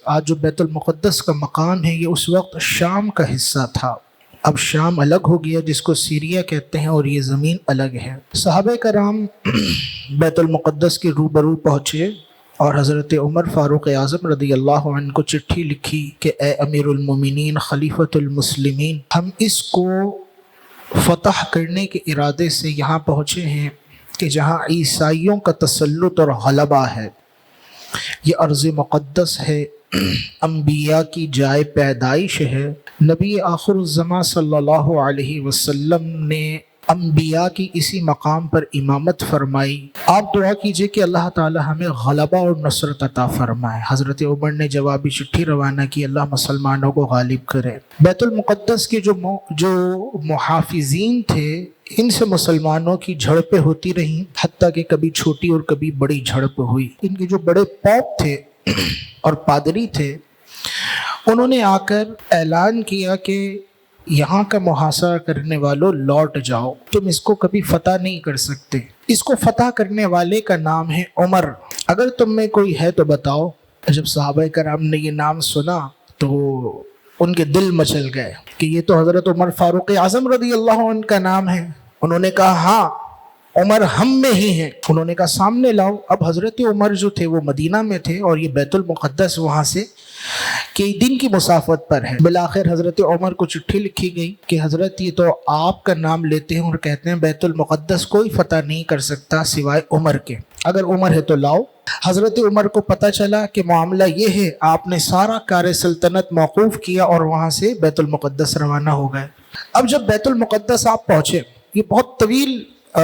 آج جو بیت المقدس کا مقام ہے یہ اس وقت شام کا حصہ تھا، اب شام الگ ہو گیا جس کو سیریا کہتے ہیں، اور یہ زمین الگ ہے۔ صحابہ کرام بیت المقدس کے روبرو پہنچے اور حضرت عمر فاروق اعظم رضی اللہ عنہ کو چٹھی لکھی کہ اے امیر المومنین خلیفۃ المسلمین، ہم اس کو فتح کرنے کے ارادے سے یہاں پہنچے ہیں کہ جہاں عیسائیوں کا تسلط اور غلبہ ہے، یہ ارض مقدس ہے، انبیاء کی جائے پیدائش ہے، نبی آخر الزماں صلی اللہ علیہ وسلم نے انبیاء کی اسی مقام پر امامت فرمائی، آپ دعا کیجئے کہ اللہ تعالی ہمیں غلبہ اور نصرت عطا فرمائے۔ حضرت عمر نے جوابی چٹھی روانہ کی، اللہ مسلمانوں کو غالب کرے۔ بیت المقدس کے جو محافظین تھے ان سے مسلمانوں کی جھڑپیں ہوتی رہیں، حتیٰ کہ کبھی چھوٹی اور کبھی بڑی جھڑپ ہوئی۔ ان کے جو بڑے پوپ تھے اور پادری تھے انہوں نے آ کر اعلان کیا کہ یہاں کا محاصرہ کرنے والوں لوٹ جاؤ، تم اس کو کبھی فتح نہیں کر سکتے، اس کو فتح کرنے والے کا نام ہے عمر، اگر تم میں کوئی ہے تو بتاؤ۔ جب صحابہ کرام نے یہ نام سنا تو ان کے دل مچل گئے کہ یہ تو حضرت عمر فاروق اعظم رضی اللہ عنہ کا نام ہے۔ انہوں نے کہا ہاں عمر ہم میں ہی ہیں۔ انہوں نے کہا سامنے لاؤ۔ اب حضرت عمر جو تھے وہ مدینہ میں تھے اور یہ بیت المقدس وہاں سے کئی دن کی مسافت پر ہے۔ بالآخر حضرت عمر کو چٹھی لکھی گئی کہ حضرت یہ تو آپ کا نام لیتے ہیں اور کہتے ہیں بیت المقدس کوئی فتح نہیں کر سکتا سوائے عمر کے، اگر عمر ہے تو لاؤ۔ حضرت عمر کو پتہ چلا کہ معاملہ یہ ہے، آپ نے سارا کار سلطنت موقوف کیا اور وہاں سے بیت المقدس روانہ ہو گئے۔ اب جب بیت المقدس آپ پہنچے، یہ بہت طویل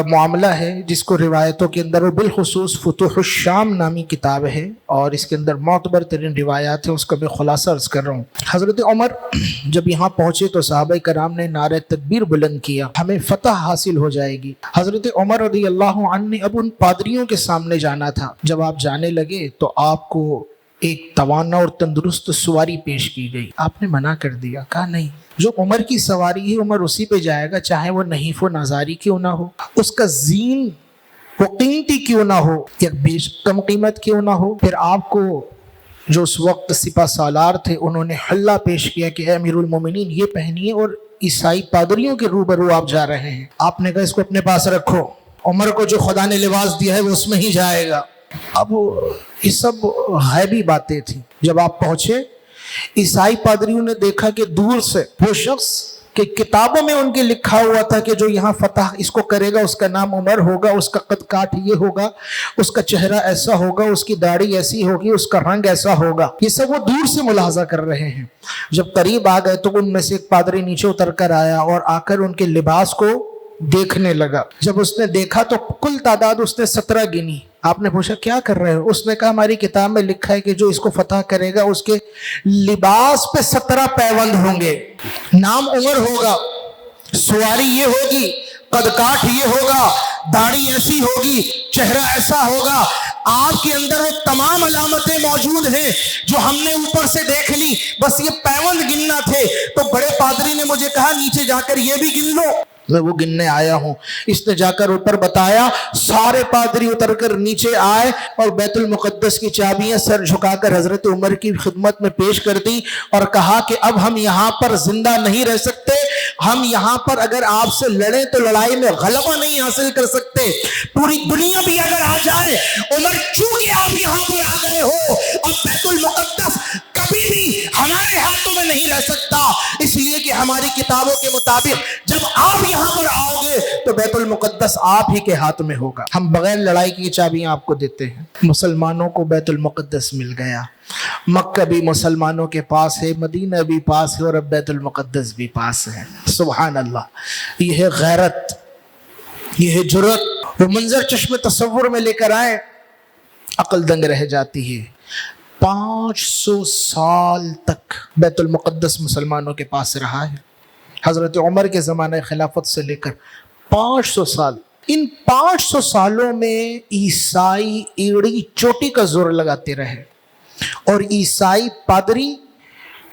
معاملہ ہے جس کو روایتوں کے اندر، اور بالخصوص فتوح الشام نامی کتاب ہے اور اس کے اندر معتبر ترین روایات ہیں، اس کا میں خلاصہ عرض کر رہا ہوں۔ حضرت عمر جب یہاں پہنچے تو صحابہ کرام نے نعرہ تکبیر بلند کیا، ہمیں فتح حاصل ہو جائے گی۔ حضرت عمر رضی اللہ عنہ نے اب ان پادریوں کے سامنے جانا تھا۔ جب آپ جانے لگے تو آپ کو ایک توانا اور تندرست سواری پیش کی گئی، آپ نے منع کر دیا، کہا نہیں، جو عمر کی سواری ہے عمر اسی پہ جائے گا، چاہے وہ نحیف و نظاری کیوں نہ ہو، اس کا زین وہ قیمتی کیوں نہ ہو یا کم قیمت کیوں نہ ہو۔ پھر آپ کو جو اس وقت سپہ سالار تھے انہوں نے حلہ پیش کیا کہ اے امیر المومنین یہ پہنیے، اور عیسائی پادریوں کے روبرو آپ جا رہے ہیں۔ آپ نے کہا اس کو اپنے پاس رکھو، عمر کو جو خدا نے لباس دیا ہے وہ اس میں ہی جائے گا۔ اب یہ سب غیبی باتیں تھیں۔ جب آپ پہنچے عیسائی پادریوں نے دیکھا کہ دور سے وہ شخص کہ کتابوں میں ان کے لکھا ہوا تھا کہ جو یہاں فتح اس کو کرے گا اس کا نام عمر ہوگا، اس کا قد کاٹ یہ ہوگا، اس کا چہرہ ایسا ہوگا، اس کی داڑھی ایسی ہوگی، اس کا رنگ ایسا ہوگا، یہ سب وہ دور سے ملاحظہ کر رہے ہیں۔ جب قریب آ گئے تو ان میں سے ایک پادری نیچے اتر کر آیا اور آ کر ان کے لباس کو دیکھنے لگا۔ جب اس نے دیکھا تو کل تعداد اس نے 17 گنی۔ آپ نے پوچھا کیا کر رہے ہو؟ اس نے کہا ہماری کتاب میں لکھا ہے کہ جو اس کو فتح کرے گا اس کے لباس پہ 17 پیوند ہوں گے، نام عمر ہوگا، سواری یہ ہوگی، قد کاٹ یہ ہوگا، داڑھی ایسی ہوگی، چہرہ ایسا ہوگا۔ آپ کے اندر وہ تمام علامتیں موجود ہیں جو ہم نے اوپر سے دیکھ لی، بس یہ پیوند گننا تھے۔ تو بڑے پادری نے مجھے کہا نیچے جا کر یہ بھی گن لو، میں وہ گننے آیا ہوں۔ اس نے جا کر اوپر بتایا، سارے پادری اتر کر نیچے آئے اور بیت المقدس کی چابیاں سر جھکا کر حضرت عمر کی خدمت میں پیش کر دی اور کہا کہ اب ہم یہاں پر زندہ نہیں رہ سکتے، ہم یہاں پر اگر آپ سے لڑیں تو لڑائی میں غلبہ نہیں حاصل کر سکتے، پوری دنیا بھی اگر آ جائے، عمر چونکہ آپ یہاں پر آ گئے ہو، اب بیت المقدس کبھی بھی ہمارے ہاتھوں میں نہیں رہ سکتا، اس لیے کہ ہماری کتابوں کے مطابق جب آپ یہاں پر آؤ گے تو بیت المقدس آپ ہی کے ہاتھ میں ہوگا، ہم بغیر لڑائی کی چابیاں آپ کو دیتے ہیں۔ مسلمانوں کو بیت المقدس مل گیا، مکہ بھی مسلمانوں کے پاس ہے، مدینہ بھی پاس ہے، اور اب بیت المقدس بھی پاس ہے۔ سبحان اللہ، یہ ہے غیرت، یہ ہے جرأت۔ وہ منظر چشم تصور میں لے کر آئے، عقل دنگ رہ جاتی ہے۔ 500 سال تک بیت المقدس مسلمانوں کے پاس رہا ہے، حضرت عمر کے زمانہ خلافت سے لے کر 500 سال۔ ان 500 سالوں میں عیسائی ایڑی چوٹی کا زور لگاتے رہے، اور عیسائی پادری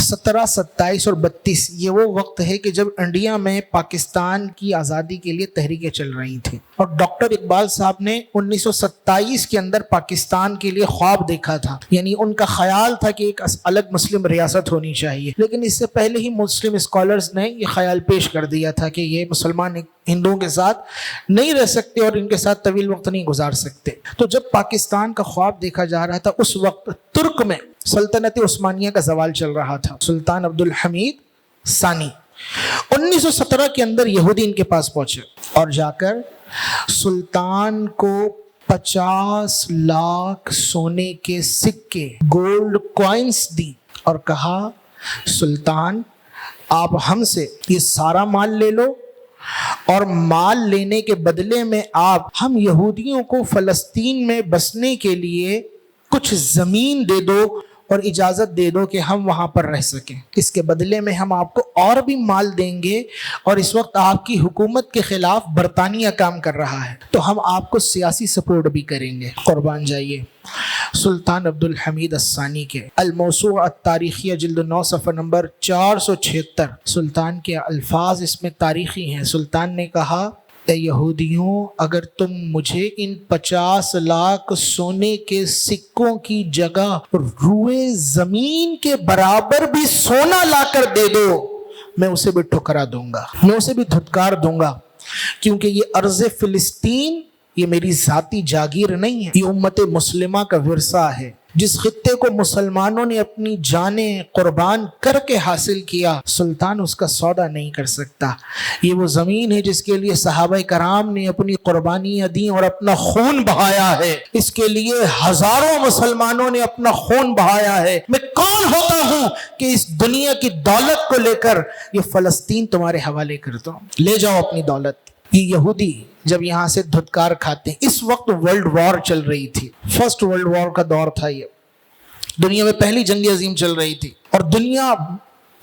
17, 27 اور 32 یہ وہ وقت ہے کہ جب انڈیا میں پاکستان کی آزادی کے لیے تحریکیں چل رہی تھیں، اور ڈاکٹر اقبال صاحب نے 1927 کے اندر پاکستان کے لیے خواب دیکھا تھا، یعنی ان کا خیال تھا کہ ایک الگ مسلم ریاست ہونی چاہیے، لیکن اس سے پہلے ہی مسلم اسکالرز نے یہ خیال پیش کر دیا تھا کہ یہ مسلمان ہندوؤں کے ساتھ نہیں رہ سکتے اور ان کے ساتھ طویل وقت نہیں گزار سکتے۔ تو جب پاکستان کا خواب دیکھا جا رہا تھا، اس وقت ترک میں سلطنت عثمانیہ کا زوال چل رہا تھا۔ سلطان عبدالحمید ثانی 1917 کے اندر یہودی ان کے پاس پہنچے اور جا کر سلطان کو 50 لاکھ سونے کے سکے، گولڈ کوائنز دی اور کہا سلطان آپ ہم سے یہ سارا مال لے لو، اور مال لینے کے بدلے میں آپ ہم یہودیوں کو فلسطین میں بسنے کے لیے کچھ زمین دے دو اور اجازت دے دو کہ ہم وہاں پر رہ سکیں، اس کے بدلے میں ہم آپ کو اور بھی مال دیں گے، اور اس وقت آپ کی حکومت کے خلاف برطانیہ کام کر رہا ہے تو ہم آپ کو سیاسی سپورٹ بھی کریں گے، قربان جائیے۔ سلطان عبدالحمید الثانی کے الموسوعہ التاریخیہ جلد 9 صفحہ نمبر 476 سلطان کے الفاظ اس میں تاریخی ہیں۔ سلطان نے کہا اے یہودیوں، اگر تم مجھے ان 50 لاکھ سونے کے سکوں کی جگہ روئے زمین کے برابر بھی سونا لا کر دے دو، میں اسے بھی ٹھکرا دوں گا، میں اسے بھی دھتکار دوں گا، کیونکہ یہ ارض فلسطین یہ میری ذاتی جاگیر نہیں ہے، یہ امت مسلمہ کا ورثہ ہے، جس خطے کو مسلمانوں نے اپنی جانیں قربان کر کے حاصل کیا، سلطان اس کا سودا نہیں کر سکتا۔ یہ وہ زمین ہے جس کے لیے صحابہ کرام نے اپنی قربانیاں دیں اور اپنا خون بہایا ہے، اس کے لیے ہزاروں مسلمانوں نے اپنا خون بہایا ہے۔ میں کون ہوتا ہوں کہ اس دنیا کی دولت کو لے کر یہ فلسطین تمہارے حوالے کرتا ہوں، لے جاؤ اپنی دولت۔ یہ یہودی جب یہاں سے دھتکار کھاتے ہیں، اس وقت ورلڈ وار چل رہی تھی، فرسٹ ورلڈ وار کا دور تھا، یہ دنیا میں پہلی جنگ عظیم چل رہی تھی، اور دنیا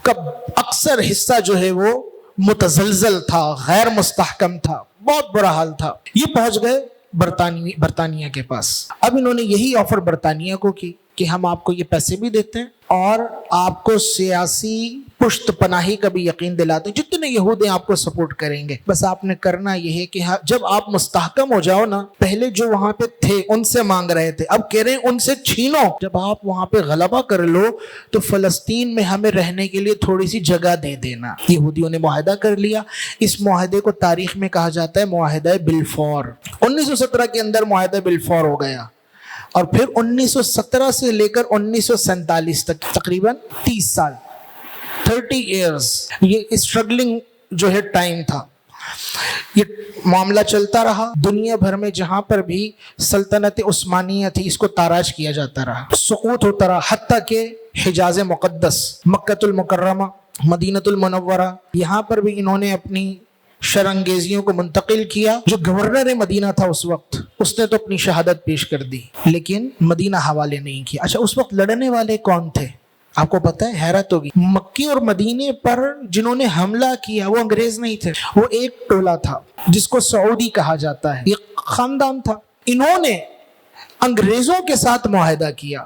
کا اکثر حصہ جو ہے وہ متزلزل تھا، غیر مستحکم تھا، بہت برا حال تھا۔ یہ پہنچ گئے برطانیہ کے پاس۔ اب انہوں نے یہی آفر برطانیہ کو کی کہ ہم آپ کو یہ پیسے بھی دیتے ہیں اور آپ کو سیاسی پشت پناہی کا بھی یقین دلاتے ہیں، جتنے یہود ہیں آپ کو سپورٹ کریں گے، بس آپ نے کرنا یہ ہے کہ جب آپ مستحکم ہو جاؤ نا، پہلے جو وہاں پہ تھے ان سے مانگ رہے تھے، اب کہہ رہے ہیں ان سے چھینو، جب آپ وہاں پہ غلبہ کر لو تو فلسطین میں ہمیں رہنے کے لیے تھوڑی سی جگہ دے دینا۔ یہودیوں نے معاہدہ کر لیا۔ اس معاہدے کو تاریخ میں کہا جاتا ہے معاہدہ بلفور۔ 1917 کے اندر معاہدہ بلفور ہو گیا، اور پھر 1917 سے لے کر 1947 تک تقریباً 30 سال 30 ایئرز یہ اسٹرگلنگ جو ہے ٹائم تھا، یہ معاملہ چلتا رہا۔ دنیا بھر میں جہاں پر بھی سلطنت عثمانیہ تھی اس کو تاراج کیا جاتا رہا، سقوط ہوتا رہا، حتیٰ کہ حجاز مقدس، مکہ المکرمہ، مدینہ المنورہ، یہاں پر بھی انہوں نے اپنی شرانگیزیوں کو منتقل کیا۔ جو گورنر مدینہ تھا اس وقت، اس نے تو اپنی شہادت پیش کر دی لیکن مدینہ حوالے نہیں کیا۔ اچھا، اس وقت لڑنے والے کون تھے آپ کو پتہ ہے؟ حیرت ہوگی، مکے اور مدینے پر جنہوں نے حملہ کیا وہ انگریز نہیں تھے، وہ ایک ٹولہ تھا جس کو سعودی کہا جاتا ہے، یہ خاندان تھا۔ انہوں نے انگریزوں کے ساتھ معاہدہ کیا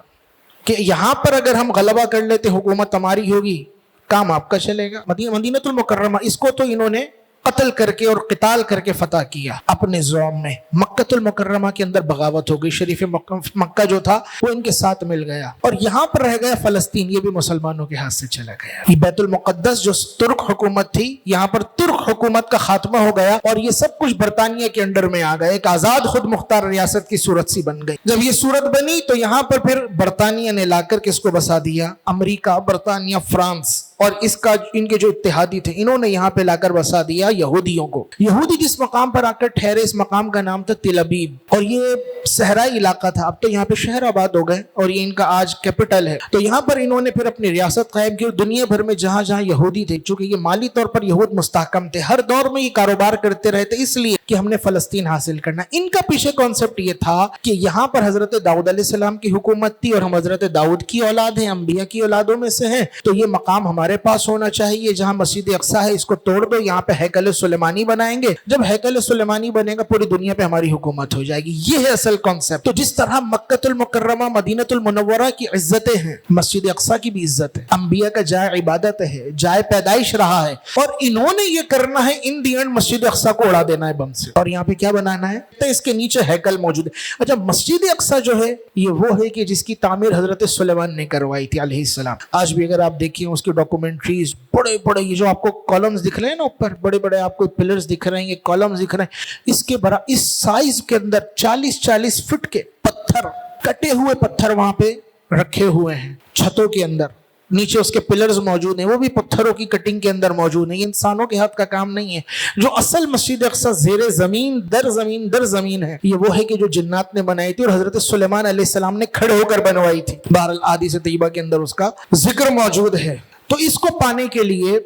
کہ یہاں پر اگر ہم غلبہ کر لیتے، حکومت ہماری ہوگی، کام آپ کا چلے گا۔ مدینہ المکرمہ، اس کو تو انہوں نے قتل کر کے اور قتال کر کے فتح کیا اپنے زوم میں۔ مکہ المکرمہ کے اندر بغاوت ہو گئی، شریف مکہ جو تھا وہ ان کے ساتھ مل گیا، اور یہاں پر رہ گیا فلسطین، یہ بھی مسلمانوں کے ہاتھ سے چلا گیا۔ یہ بیت المقدس جو ترک حکومت تھی، یہاں پر ترک حکومت کا خاتمہ ہو گیا، اور یہ سب کچھ برطانیہ کے انڈر میں آ گئے، ایک آزاد خود مختار ریاست کی صورت سی بن گئی۔ جب یہ صورت بنی تو یہاں پر پھر برطانیہ نے لا کر کس کو بسا دیا؟ امریکہ، برطانیہ، فرانس، اور ان کے جو اتحادی تھے انہوں نے یہاں پہ لا کر بسا دیا یہودیوں کو۔ یہودی جس مقام پر آ کر ٹھہرے، اس مقام کا نام تھا تل ابیب، اور یہ صحرائی علاقہ تھا، اب تو یہاں پہ شہر آباد ہو گئے اور یہ ان کا آج کیپٹل ہے۔ تو یہاں پر انہوں نے پھر اپنی ریاست قائم کی، اور دنیا بھر میں جہاں جہاں یہودی تھے، چونکہ یہ مالی طور پر یہود مستحکم تھے، ہر دور میں یہ کاروبار کرتے رہے تھے، اس لیے کہ ہم نے فلسطین حاصل کرنا۔ ان کا پیچھے کانسیپٹ یہ تھا کہ یہاں پر حضرت داؤد علیہ السلام کی حکومت تھی، اور ہم حضرت داؤد کی اولاد ہیں، انبیاء کی اولادوں میں سے ہیں، تو یہ مقام ہمارے ہمارے پاس ہونا چاہیے، جہاں مسجد اقصی ہے اس کو توڑ دو، یہاں پہ ہیکل سلیمانی بنائیں گے، جب ہیکل سلیمانی بنے گا پوری دنیا پہ ہماری حکومت ہو جائے گی۔ یہ ہے اصل کانسیپٹ۔ تو جس طرح مکہ المکرمہ مدینہ المنورہ کی عزتیں ہیں، مسجد اقصی کی بھی عزت ہے، انبیاء کا جائے عبادت ہے، جائے پیدائش رہا ہے، اور انہوں نے یہ کرنا ہے ان دی اینڈ مسجد اقصی کو اڑا دینا ہے بم سے، اور یہاں پہ کیا بنانا ہے؟ تو اس کے نیچے ہیکل موجود ہے۔ اچھا، مسجد اقصی جو ہے یہ وہ ہے کہ جس کی تعمیر حضرت سلیمان نے کروائی تھی علیہ السلام۔ آج بھی اگر آپ دیکھیں اس کی ڈاکومنٹریز، بڑے بڑے یہ جو آپ کو کالمز دکھ رہے ہیں نا اوپر، بڑے بڑے آپ کو پلرز دکھ رہے ہیں، یہ کالمز دکھ رہے ہیں، اس کے برا اس سائز کے اندر 40 فٹ کے پتھر، کٹے ہوئے پتھر وہاں پہ رکھے ہوئے ہیں چھتوں کے اندر، نیچے اس کے پلرز موجود ہیں، وہ بھی پتھروں کی کٹنگ کے اندر موجود ہیں۔ یہ انسانوں کے ہاتھ کا کام نہیں ہے۔ جو اصل مسجد اقصی زیر زمین در زمین ہے، یہ وہ ہے کہ جو جنات نے بنائی تھی اور حضرت سلیمان علیہ السلام نے کھڑے ہو کر بنوائی تھی۔ بہرحال احادیث طیبہ کے اندر اس کا ذکر موجود ہے۔ تو اس کو پانے کے لیے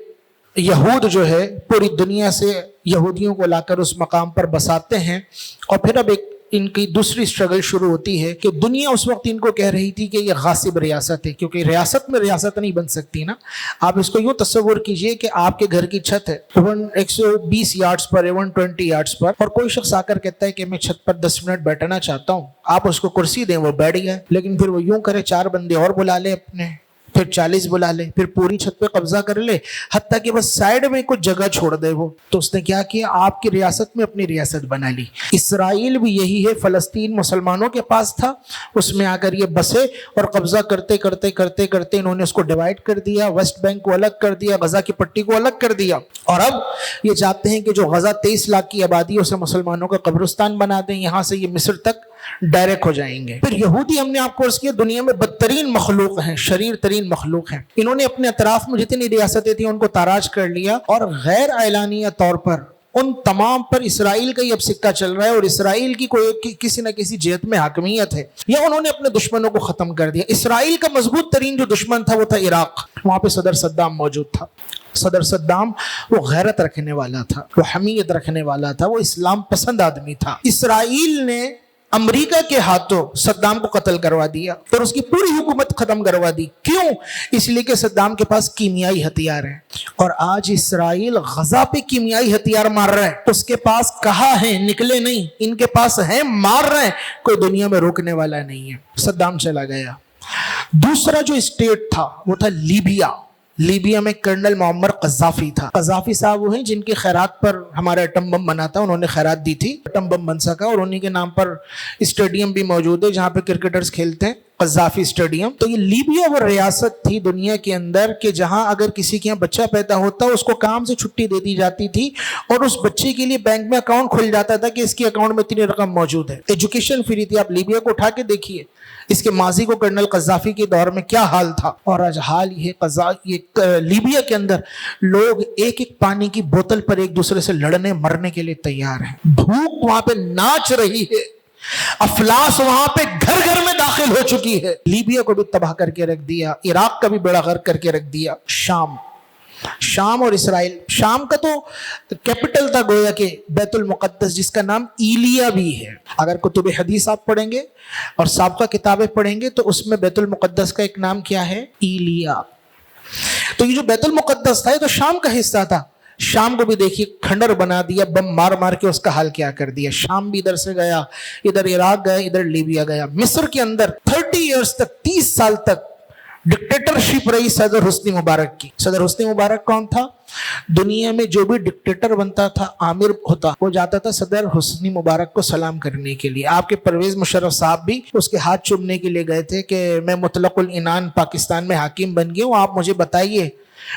یہود جو ہے پوری دنیا سے یہودیوں کو لا کر اس مقام پر بساتے ہیں، اور پھر اب ایک ان کی دوسری سٹرگل شروع ہوتی ہے کہ دنیا اس وقت ان کو کہہ رہی تھی کہ یہ غاصب ریاست ہے، کیونکہ ریاست میں ریاست نہیں بن سکتی نا۔ آپ اس کو یوں تصور کیجئے کہ آپ کے گھر کی چھت ہے 120 یارڈز پر، 120 یارڈز پر، اور کوئی شخص آ کر کہتا ہے کہ میں چھت پر 10 منٹ بیٹھنا چاہتا ہوں، آپ اس کو کرسی دیں وہ بیٹھ گیا، لیکن پھر وہ یوں کرے 4 بندے اور بلا لے اپنے، پھر 40 بلا لے، پھر پوری چھت پہ قبضہ کر لے، حتیٰ کہ بس سائیڈ میں کچھ جگہ چھوڑ دے وہ۔ تو اس نے کیا کیا؟ آپ کی ریاست میں اپنی ریاست بنا لی۔ اسرائیل بھی یہی ہے، فلسطین مسلمانوں کے پاس تھا، اس میں آ کر یہ بسے اور قبضہ کرتے کرتے کرتے کرتے انہوں نے اس کو ڈیوائیڈ کر دیا، ویسٹ بینک کو الگ کر دیا، غزہ کی پٹی کو الگ کر دیا، اور اب یہ چاہتے ہیں کہ جو غزہ 23 لاکھ کی آبادی ہے اسے مسلمانوں کا قبرستان بنا دیں، یہاں سے یہ مصر تک ڈائریکٹ ہو جائیں گے۔ پھر یہودی، ہم نے آپ کو عرض کیا، دنیا میں بدترین مخلوق ہیں، شریر ترین مخلوق ہیں۔ انہوں نے اپنے اطراف میں جتنی ریاستیں تھیں ان کو تاراج کر لیا، اور غیر اعلانیہ طور پر ان تمام پر اسرائیل کا ہی اب سکہ چل رہا ہے، اور اسرائیل کی کوئی کسی نہ کسی جہت میں حاکمیت ہے، یا انہوں نے اپنے دشمنوں کو ختم کر دیا۔ اسرائیل کا مضبوط ترین جو دشمن تھا وہ تھا عراق، وہاں پہ صدر صدام موجود تھا۔ صدر صدام وہ غیرت رکھنے والا تھا، وہ حمیت رکھنے والا تھا، وہ اسلام پسند آدمی تھا۔ اسرائیل نے امریکہ کے ہاتھوں صدام کو قتل کروا دیا اور اس کی پوری حکومت ختم کروا دی۔ کیوں؟ اس لیے کہ صدام کے پاس کیمیائی ہتھیار ہیں، اور آج اسرائیل غزہ پہ کیمیائی ہتھیار مار رہا ہے۔ اس کے پاس کہاں ہیں، نکلے نہیں، ان کے پاس ہیں، مار رہے ہیں، کوئی دنیا میں روکنے والا نہیں ہے۔ صدام چلا گیا۔ دوسرا جو اسٹیٹ تھا وہ تھا لیبیا۔ لیبیا میں کرنل معمر قذافی تھا۔ قذافی صاحب وہ ہیں جن کی خیرات پر ہمارا ایٹم بم بنا تھا، انہوں نے خیرات دی تھی، ایٹم بم بن سکا، اور انہی کے نام پر اسٹیڈیم بھی موجود ہے جہاں پہ کرکٹرز کھیلتے ہیں، قذافی اسٹیڈیم۔ تو یہ لیبیا وہ ریاست تھی دنیا کے اندر کہ جہاں اگر کسی کے یہاں بچہ پیدا ہوتا اس کو کام سے چھٹی دے دی جاتی تھی، اور اس بچے کے لیے بینک میں اکاؤنٹ کھل جاتا تھا کہ اس کے اکاؤنٹ میں اتنی رقم موجود ہے۔ ایجوکیشن فری تھی۔ آپ لیبیا کو اٹھا کے دیکھیے، اس کے ماضی کو کرنل قذافی کے دور میں کیا حال تھا، اور آج حال یہ لیبیا کے اندر لوگ ایک ایک پانی کی بوتل پر ایک دوسرے سے لڑنے مرنے کے لیے تیار ہیں۔ بھوک وہاں پہ ناچ رہی ہے، افلاس وہاں پہ گھر گھر میں داخل ہو چکی ہے۔ لیبیا کو بھی تباہ کر کے رکھ دیا، عراق کا بھی بیڑا غرق کر کے رکھ دیا۔ شام اور اسرائیل، شام کا تو کیپٹل تھا گویا کہ بیت المقدس، جس کا نام ایلیا بھی ہے۔ اگر کتب حدیث آپ پڑھیں گے اور سابقہ کتابیں پڑھیں گے تو اس میں بیت المقدس کا ایک نام کیا ہے؟ ایلیا۔ تو یہ جو بیت المقدس تھا یہ تو شام کا حصہ تھا۔ شام کو بھی دیکھیے کھنڈر بنا دیا، بم مار مار کے اس کا حال کیا کر دیا۔ شام بھی ادھر سے گیا، ادھر عراق گیا، ادھر لیبیا گیا۔ مصر کے اندر 30 ایئرز تک، 30 سال تک ڈکٹیٹرشپ رہی صدر حسنی مبارک کی۔ صدر حسنی مبارک کون تھا؟ دنیا میں جو بھی ڈکٹیٹر بنتا تھا، عامر ہوتا، وہ جاتا تھا صدر حسنی مبارک کو سلام کرنے کے لیے۔ آپ کے پرویز مشرف صاحب بھی اس کے ہاتھ چومنے کے لیے گئے تھے کہ میں مطلق العنان پاکستان میں حاکم بن گیا ہوں، آپ مجھے بتائیے،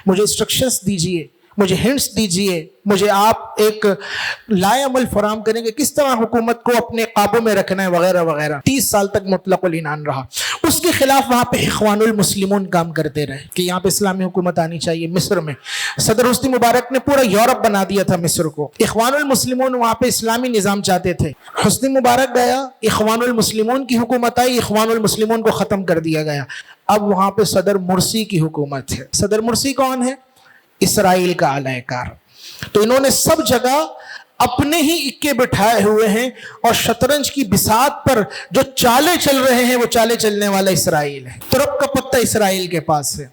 مجھے انسٹرکشنز دیجئے، مجھے ہنٹس دیجئے، مجھے آپ ایک لائے عمل فراہم کریں گے کس طرح حکومت کو اپنے قابو میں رکھنا ہے وغیرہ وغیرہ۔ 30 سال تک مطلق العنان رہا۔ اس کے خلاف وہاں پہ اخوان المسلمون کام کرتے رہے کہ یہاں پہ اسلامی حکومت آنی چاہیے مصر میں۔ صدر حسنی مبارک نے پورا یورپ بنا دیا تھا مصر کو۔ اخوان المسلمون وہاں پہ اسلامی نظام چاہتے تھے۔ حسنی مبارک گیا، اخوان المسلمون کی حکومت آئی، اخوان المسلمون کو ختم کر دیا گیا۔ اب وہاں پہ صدر مرسی کی حکومت ہے۔ صدر مرسی کون ہے؟ اسرائیل کا اعلی کار۔ تو انہوں نے سب جگہ اپنے ہی اکے بٹھائے ہوئے ہیں، اور شطرنج کی بساط پر جو چالیں چل رہے ہیں وہ چالیں چلنے والا اسرائیل ہے۔ ترک کا پتہ اسرائیل کے پاس ہے۔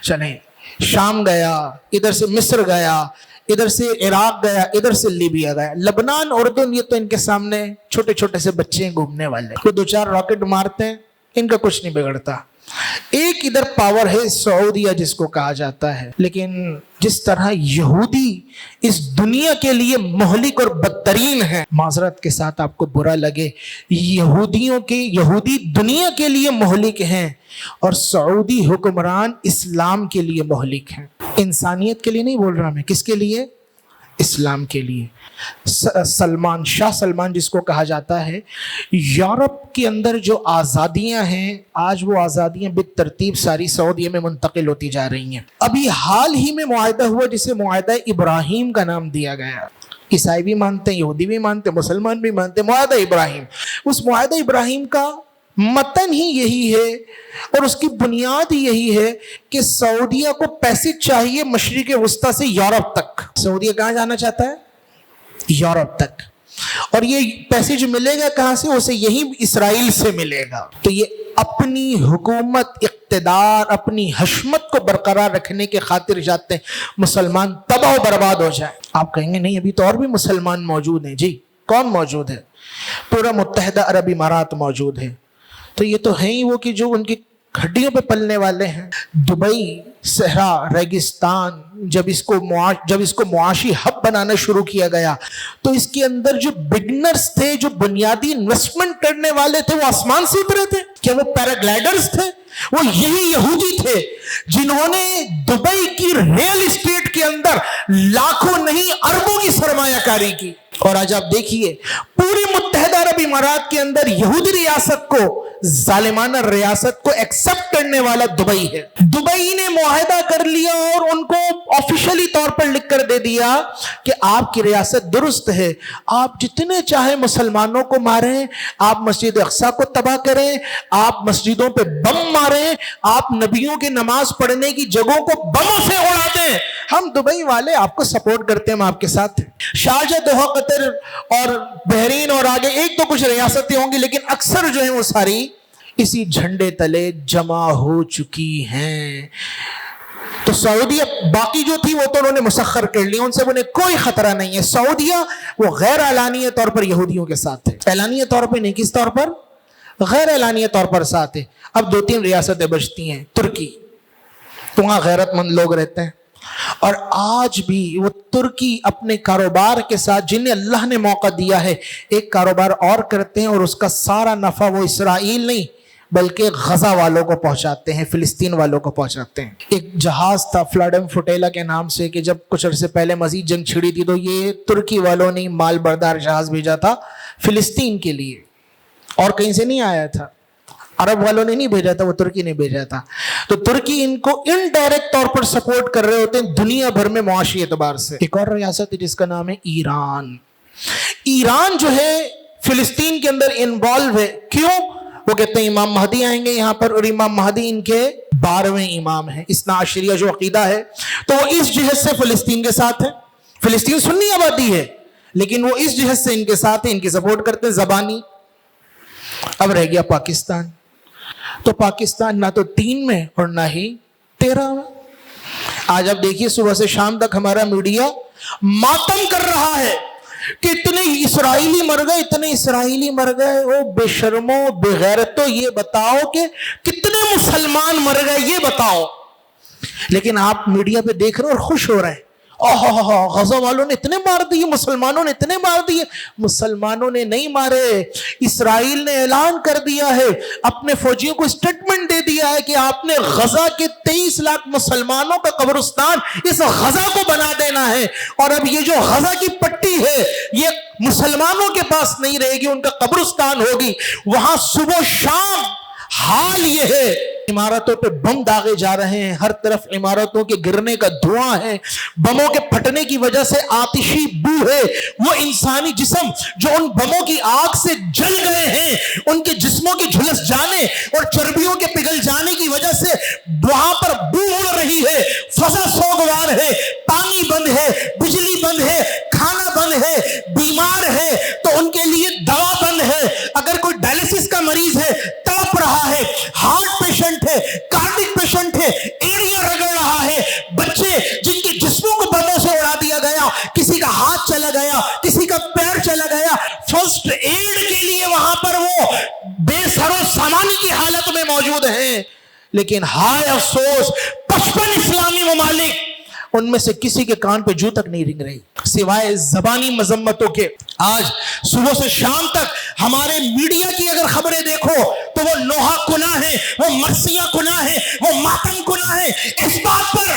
چلیں شام گیا, ادھر سے مصر گیا, ادھر سے عراق گیا, ادھر سے لیبیا گیا. لبنان, اردن, یہ تو ان کے سامنے چھوٹے چھوٹے سے بچے ہیں گھومنے والے. وہ 2-4 راکٹ مارتے ہیں, ان کا کچھ نہیں بگڑتا. ایک ادھر پاور ہے سعودیہ جس کو کہا جاتا ہے. لیکن جس طرح یہودی اس دنیا کے لیے مہلک اور بدترین ہے, معذرت کے ساتھ آپ کو برا لگے, یہودی دنیا کے لیے مہلک ہیں اور سعودی حکمران اسلام کے لیے مہلک ہیں. انسانیت کے لیے نہیں بول رہا میں, کس کے لیے؟ اسلام کے لیے. شاہ سلمان جس کو کہا جاتا ہے, یورپ کے اندر جو آزادیاں ہیں, آج وہ آزادیاں بالترتیب ساری سعودیہ میں منتقل ہوتی جا رہی ہیں. ابھی حال ہی میں معاہدہ ہوا جسے معاہدہ ابراہیم کا نام دیا گیا. عیسائی بھی مانتے ہیں, یہودی بھی مانتے ہیں, مسلمان بھی مانتے ہیں, معاہدہ ابراہیم. اس معاہدہ ابراہیم کا متن ہی یہی ہے اور اس کی بنیاد ہی یہی ہے کہ سعودیہ کو پیسے چاہیے مشرق وسطیٰ سے یورپ تک. سعودیہ کہاں جانا چاہتا ہے؟ یورپ تک. اور یہ پیسیج ملے گا کہاں سے؟ اسے یہی اسرائیل سے ملے گا. تو یہ اپنی حکومت, اقتدار, اپنی حشمت کو برقرار رکھنے کے خاطر جاتے ہیں مسلمان تباہ و برباد ہو جائیں. آپ کہیں گے نہیں ابھی تو اور بھی مسلمان موجود ہیں. جی کون موجود ہے؟ پورا متحدہ عرب امارات موجود ہے. تو یہ تو ہیں ہی وہ کہ جو ان کی ہڈیوں پہ پلنے والے ہیں. دبئی صحرا ریگستان جب اس کو معاشی ہب بنانا شروع کیا گیا تو اس کے اندر جو بگنرز تھے, جو بنیادی انویسٹمنٹ کرنے والے تھے, وہ آسمان سے اترے تھے. کیا وہ پیراگلائڈرز تھے؟ وہ یہی یہودی تھے جنہوں نے دبئی کی ریل اسٹیٹ کے اندر لاکھوں نہیں اربوں کی سرمایہ کاری کی. اور آج آپ دیکھیے پوری متحدہ عرب امارات کے اندر یہودی ریاست کو, ظالمانہ ریاست کو ایکسپٹ کرنے والا دبئی ہے. دبئی نے معاہدہ کر لیا اور ان کو آفیشلی طور پر لکھ کر دے دیا کہ آپ کی ریاست درست ہے, آپ جتنے چاہے مسلمانوں کو ماریں, آپ مسجد اقصی کو تباہ کریں, آپ مسجدوں پہ بم ماریں, آپ نبیوں کی نماز پڑھنے کی جگہوں کو بموں سے اڑا دیں, ہم دبئی والے آپ کو سپورٹ کرتے ہیں, ہم آپ کے ساتھ ہیں. شارجہ, دوحہ, قطر اور بحرین اور آگے ایک تو کچھ ریاستیں ہوں گی لیکن اکثر جو ہیں وہ ساری اسی جھنڈے تلے جمع ہو چکی ہیں. تو سعودیہ باقی جو تھی وہ تو انہوں نے مسخر کر لی, ان سے انہیں کوئی خطرہ نہیں ہے. سعودیہ وہ غیر اعلانیہ طور پر یہودیوں کے ساتھ ہے, اعلانیہ طور پر نہیں. کس طور پر؟ غیر اعلانیہ طور پر ساتھ ہے. اب 2-3 ریاستیں بچتی ہیں. ترکی, وہاں غیرت مند لوگ رہتے ہیں اور آج بھی وہ ترکی اپنے کاروبار کے ساتھ جنہیں اللہ نے موقع دیا ہے ایک کاروبار اور کرتے ہیں اور اس کا سارا نفع وہ اسرائیل نہیں بلکہ غزہ والوں کو پہنچاتے ہیں, فلسطین والوں کو پہنچاتے ہیں. ایک جہاز تھا فلاڈم فوٹیلا کے نام سے کہ جب کچھ عرصے پہلے مزید جنگ چھڑی تھی تو یہ ترکی والوں نے مال بردار جہاز بھیجا تھا فلسطین کے لیے, اور کہیں سے نہیں آیا تھا, عرب والوں نے نہیں بھیجا تھا, وہ ترکی نے بھیجا تھا. تو ترکی ان کو انڈائریکٹ طور پر سپورٹ کر رہے ہوتے ہیں دنیا بھر میں معاشی اعتبار سے. ایک اور ریاست ہے جس کا نام ہے ایران. ایران جو ہے فلسطین کے اندر انوالو ہے. کیوں؟ وہ کہتے ہیں امام مہدی آئیں گے یہاں پر, اور امام مہدی ان کے 12ویں امام ہیں. اثنا عشریہ جو عقیدہ ہے تو وہ اس جہت سے فلسطین کے ساتھ ہے. فلسطین سنی آبادی ہے لیکن وہ اس جہت سے ان کے ساتھ ہیں, ان کی سپورٹ کرتے ہیں زبانی. اب رہ گیا پاکستان. تو پاکستان نہ تو 3 میں اور نہ ہی 13 میں. آج آپ دیکھیے صبح سے شام تک ہمارا میڈیا ماتم کر رہا ہے کہ اتنے اسرائیلی مر گئے, اتنے اسرائیلی مر گئے. او بے شرمو, بے غیرتو, یہ بتاؤ کہ کتنے مسلمان مر گئے, یہ بتاؤ. لیکن آپ میڈیا پہ دیکھ رہے اور خوش ہو رہے ہیں, غزہ والوں نے اتنے مار دیے, مسلمانوں نے اتنے مار دیے. مسلمانوں نے نہیں مارے, اسرائیل نے اعلان کر دیا ہے, اپنے فوجیوں کو اسٹیٹمنٹ دے دیا ہے کہ آپ نے غزہ کے 23 لاکھ مسلمانوں کا قبرستان اس غزہ کو بنا دینا ہے. اور اب یہ جو غزہ کی پٹی ہے یہ مسلمانوں کے پاس نہیں رہے گی, ان کا قبرستان ہوگی. وہاں صبح و شام حال یہ ہے, عمارتوں پہ بم داغے جا رہے ہیں, ہر طرف عمارتوں کے گرنے کا دھواں ہے, بموں کے پھٹنے کی وجہ سے آتشی بو ہے. وہ انسانی جسم جو ان بموں کی آگ سے جل گئے ہیں, ان کے جسموں کی جھلس جانے اور چربیوں کے پگھل جانے کی وجہ سے وہاں پر بو اڑ رہی ہے, فضا سوگوار ہے, پانی بند ہے, بجلی بند ہے, کھانا بند ہے, بیمار ہے تو ان کے لیے دوا بند ہے. اگر کوئی ڈائلسس کا مریض ہے تڑپ رہا ہے, ہارٹ پیشنٹ ہے, کارڈک پیشنٹ ہے, ایڑیاں رگڑ رہا ہے, فرسٹ ایڈ کے لیے وہاں پر وہ بے سر و سامانی کی حالت میں موجود ہیں، لیکن ہائے افسوس 55 اسلامی ممالک، ان میں سے کسی کے کان پہ جو تک نہیں رنگ رہی سوائے زبانی مذمتوں کے۔ آج صبح سے شام تک ہمارے میڈیا کی اگر خبریں دیکھو تو وہ نوحہ کنا ہے، وہ مرثیہ کنا ہے، وہ ماتم کنا ہے۔ اس بات پر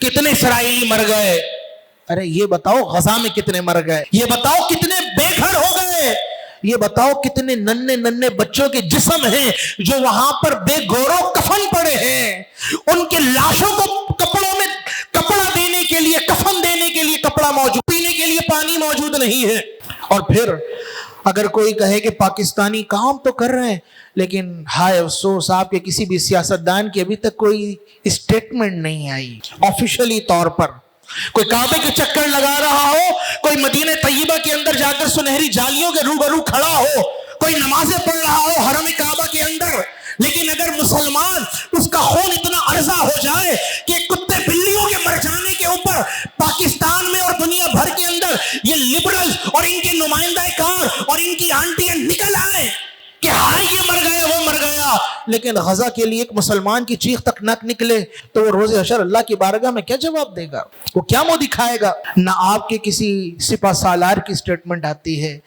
کتنے اسرائیلی مر گئے، ارے یہ بتاؤ غزہ میں کتنے مر گئے، یہ بتاؤ کتنے بے گھر ہو گئے، یہ بتاؤ کتنے ننھے بچوں کے جسم ہیں جو وہاں پر بے گورو کفن پڑے ہیں، ان کے لاشوں کو کپڑوں میں کپڑا دینے کے لیے، کفن دینے کے لیے کپڑا موجود، پینے کے لیے پانی موجود نہیں ہے۔ اور پھر اگر کوئی کہے کہ پاکستانی کام تو کر رہے ہیں، لیکن ہائے افسوس آپ کے کسی بھی سیاستدان کی ابھی تک کوئی اسٹیٹمنٹ نہیں آئی آفیشلی طور پر۔ کوئی کعبے کے چکر لگا رہا ہو، کوئی مدینہ طیبہ کے اندر جا کر سنہری جالیوں کے روبرو کھڑا ہو، کوئی نمازیں پڑھ رہا ہو حرم کعبہ کے اندر، لیکن اگر مسلمان اس کا خون اتنا عرضہ ہو جائے کہ کتے بلیوں کے مر جانے کے اوپر پاکستان میں اور دنیا بھر کے اندر یہ لبرل اور ان کے نمائندہ کار اور ان کی آنٹیاں نکل آئے کہ ہاں یہ مر گیا وہ مر گیا، لیکن غزہ کے لیے ایک مسلمان کی چیخ تک نہ نکلے تو وہ روز حشر اللہ کی بارگاہ میں کیا جواب دے گا؟ وہ کیا منہ دکھائے گا؟ نہ آپ کے کسی سپہ سالار کی سٹیٹمنٹ آتی ہے،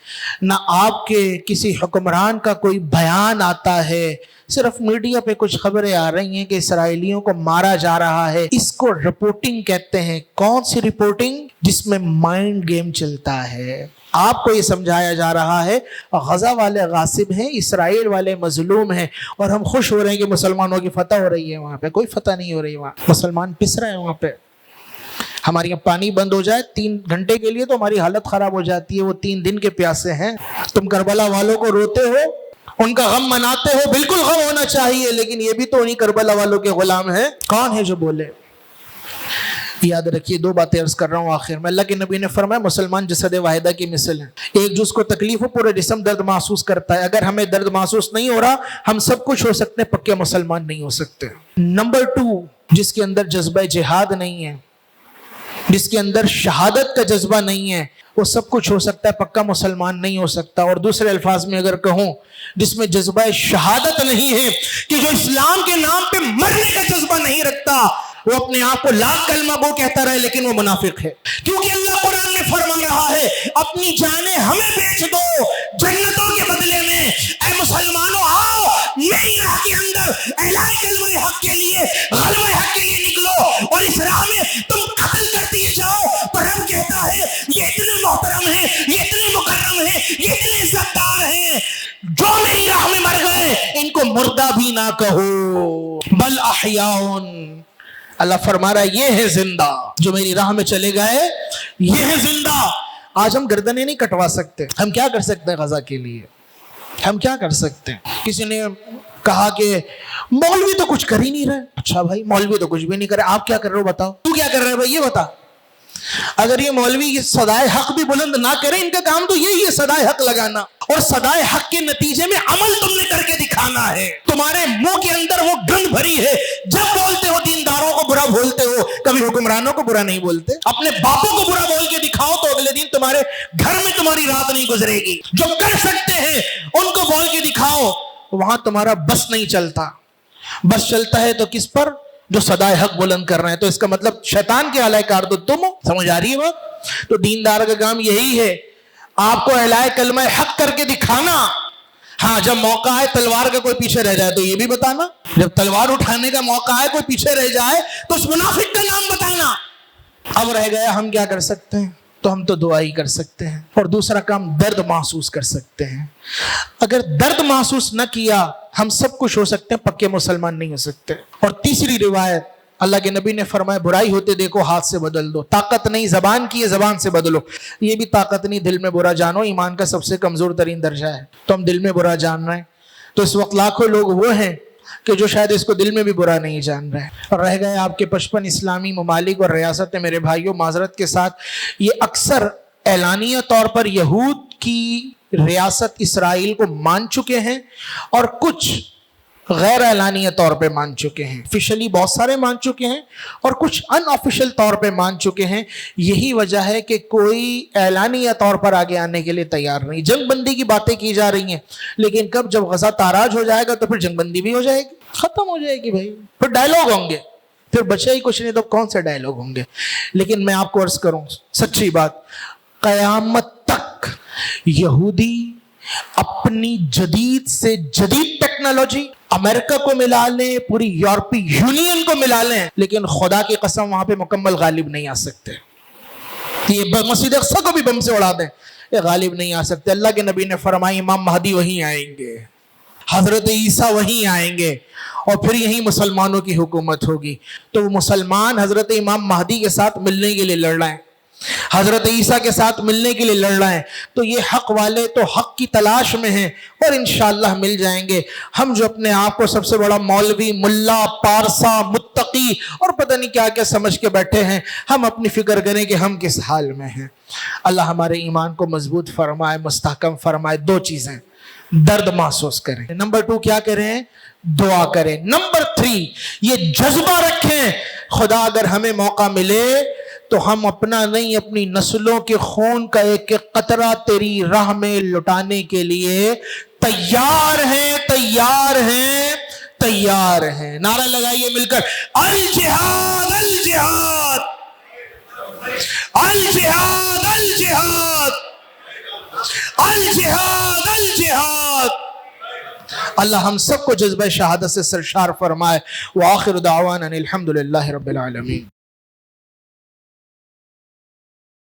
نہ آپ کے کسی حکمران کا کوئی بیان آتا ہے، صرف میڈیا پہ کچھ خبریں آ رہی ہیں کہ اسرائیلیوں کو مارا جا رہا ہے۔ اس کو رپورٹنگ کہتے ہیں۔ کون سی رپورٹنگ؟ جس میں مائنڈ گیم چلتا ہے۔ آپ کو یہ سمجھایا جا رہا ہے غزہ والے غاصب ہیں، اسرائیل والے مظلوم ہیں، اور ہم خوش ہو رہے ہیں کہ مسلمانوں کی فتح ہو رہی ہے۔ وہاں پہ کوئی فتح نہیں ہو رہی، وہاں مسلمان پس رہے ہیں۔ وہاں پہ ہمارے یہاں پانی بند ہو جائے 3 گھنٹے کے لیے تو ہماری حالت خراب ہو جاتی ہے، وہ 3 دن کے پیاسے ہیں۔ تم کربلا والوں کو روتے ہو، ان کا غم مناتے ہو، بالکل غم ہونا چاہیے، لیکن یہ بھی تو انہی کربلا والوں کے غلام ہیں۔ کون ہے جو بولے؟ یاد رکھیے 2 باتیں عرض کر رہا ہوں آخر میں۔ اللہ کے نبی نے فرمایا مسلمان جسد واحدہ کی مثل ہے، ایک جز کو تکلیف ہو پورے جسم درد محسوس کرتا ہے۔ اگر ہمیں درد محسوس نہیں ہو رہا، ہم سب کچھ ہو سکتے ہیں، پکے مسلمان نہیں ہو سکتے۔ نمبر 2، جس کے اندر جذبہ جہاد نہیں ہے، جس کے اندر شہادت کا جذبہ نہیں ہے، وہ سب کچھ ہو سکتا ہے، پکا مسلمان نہیں ہو سکتا۔ اور دوسرے الفاظ میں اگر کہوں، جس میں جذبہ شہادت نہیں ہے، کہ جو اسلام کے نام پہ مرنے کا جذبہ نہیں رکھتا، وہ اپنے آپ کو لاکھ کلمہ گو کہتا رہے لیکن وہ منافق ہے۔ کیونکہ اللہ قرآن میں فرما رہا ہے اپنی جانیں ہمیں بیچ دو جنتوں کے بدلے میں۔ اے مسلمانوں آؤ میری راہ کے اندر اعلاء کلمہ حق کے لیے، غلبہ حق کے لیے نکلو، اور اس راہ میں تم قتل کرتے جاؤ۔ پر رب کہتا ہے یہ اتنے محترم ہیں، یہ اتنے مکرم ہیں، یہ اتنے عزت دار ہیں، جو میری راہ میں مر گئے ان کو مردہ بھی نہ کہو، بل احیاؤن۔ اللہ فرما رہا ہے یہ ہے زندہ، جو میری راہ میں چلے گئے یہ ہے زندہ۔ آج ہم گردنیں نہیں کٹوا سکتے، ہم کیا کر سکتے ہیں غزہ کے لیے؟ ہم کیا کر سکتے ہیں؟ کسی نے کہا کہ مولوی تو کچھ کر ہی نہیں رہے۔ اچھا بھائی، مولوی تو کچھ بھی نہیں کر رہے، آپ کیا کر رہے ہو بتاؤ؟ تو کیا کر رہے ہو بھائی یہ بتا۔ اگر یہ مولوی صدائے حق بھی بلند نہ کرے، ان کا کام تو یہی ہے صدائے حق لگانا، اور صدائے حق کے نتیجے میں عمل تم نے کر کے دکھانا ہے۔ تمہارے منہ کے اندر وہ گند بھری ہے، جب بولتے ہو دینداروں کو برا بولتے ہو، کبھی حکمرانوں کو برا نہیں بولتے۔ اپنے باپوں کو برا بول کے دکھاؤ تو اگلے دن تمہارے گھر میں تمہاری رات نہیں گزرے گی۔ جو کر سکتے ہیں ان کو بول کے دکھاؤ، وہاں تمہارا بس نہیں چلتا۔ بس چلتا ہے تو کس پر؟ جو صدائے حق بلند کر رہے ہیں۔ تو اس کا مطلب شیطان کے اعلی کار تو تم ہو، سمجھ آ رہی ہے بات؟ تو دیندار کا کام یہی ہے، آپ کو اعلی کلمہ حق کر کے دکھانا۔ ہاں جب موقع آئے تلوار کا کوئی پیچھے رہ جائے تو یہ بھی بتانا، جب تلوار اٹھانے کا موقع آئے کوئی پیچھے رہ جائے تو اس منافق کا نام بتانا۔ اب رہ گیا ہم کیا کر سکتے ہیں؟ تو ہم تو دعا ہی کر سکتے ہیں، اور دوسرا کام درد محسوس کر سکتے ہیں۔ اگر درد محسوس نہ کیا، ہم سب کچھ ہو سکتے ہیں، پکے مسلمان نہیں ہو سکتے۔ اور تیسری روایت، اللہ کے نبی نے فرمایا برائی ہوتے دیکھو ہاتھ سے بدل دو، طاقت نہیں زبان کی ہے زبان سے بدلو۔ یہ بھی طاقت نہیں، دل میں برا جانو ایمان کا سب سے کمزور ترین درجہ ہے۔ تو ہم دل میں برا جان رہے ہیں، تو اس وقت لاکھوں لوگ وہ ہیں کہ جو شاید اس کو دل میں بھی برا نہیں جان رہے۔ اور رہ گئے آپ کے 55 اسلامی ممالک اور ریاستیں، میرے بھائیوں معذرت کے ساتھ یہ اکثر اعلانیہ طور پر یہود کی ریاست اسرائیل کو مان چکے ہیں، اور کچھ غیر اعلانیہ طور پہ مان چکے ہیں، آفیشلی بہت سارے مان چکے ہیں اور کچھ ان آفیشل طور پہ مان چکے ہیں۔ یہی وجہ ہے کہ کوئی اعلانیہ طور پر آگے آنے کے لیے تیار نہیں۔ جنگ بندی کی باتیں کی جا رہی ہیں، لیکن کب جب غزہ تاراج ہو جائے گا تو پھر جنگ بندی بھی ہو جائے گی، ختم ہو جائے گی بھائی، پھر ڈائلوگ ہوں گے، پھر بچے ہی کچھ نہیں تو کون سے ڈائلوگ ہوں گے۔ لیکن میں آپ کو عرض کروں سچی بات، قیامت تک یہودی اپنی جدید سے جدید ٹیکنالوجی امریکہ کو ملا لیں، پوری یورپی یونین کو ملا لیں، لیکن خدا کی قسم وہاں پہ مکمل غالب نہیں آ سکتے۔ یہ مسجد اقصی کو بھی بم سے اڑا دیں، یہ غالب نہیں آ سکتے۔ اللہ کے نبی نے فرمایا امام مہدی وہیں آئیں گے، حضرت عیسیٰ وہیں آئیں گے، اور پھر یہیں مسلمانوں کی حکومت ہوگی۔ تو وہ مسلمان حضرت امام مہدی کے ساتھ ملنے کے لیے لڑ رہے ہیں، حضرت عیسیٰ کے ساتھ ملنے کے لیے لڑ رہے ہیں، تو یہ حق والے تو حق کی تلاش میں ہیں اور انشاءاللہ مل جائیں گے۔ ہم جو اپنے آپ کو سب سے بڑا مولوی، ملا، پارسا، متقی اور پتہ نہیں کیا کیا سمجھ کے بیٹھے ہیں، ہم اپنی فکر کریں کہ ہم کس حال میں ہیں۔ اللہ ہمارے ایمان کو مضبوط فرمائے، مستحکم فرمائے۔ دو چیزیں، درد محسوس کریں، نمبر 2 کیا کریں؟ دعا کریں، نمبر 3 یہ جذبہ رکھیں، خدا اگر ہمیں موقع ملے تو ہم اپنا نہیں، اپنی نسلوں کے خون کا ایک ایک قطرہ تیری راہ میں لٹانے کے لیے تیار ہیں، تیار ہیں، تیار ہیں۔ نعرہ لگائیے مل کر، الجہاد الجہاد الجہاد الجہاد الجہاد الجہاد۔ اللہ ہم سب کو جذبہ شہادت سے سرشار فرمائے۔ وآخر دعوانا الحمدللہ رب العالمین۔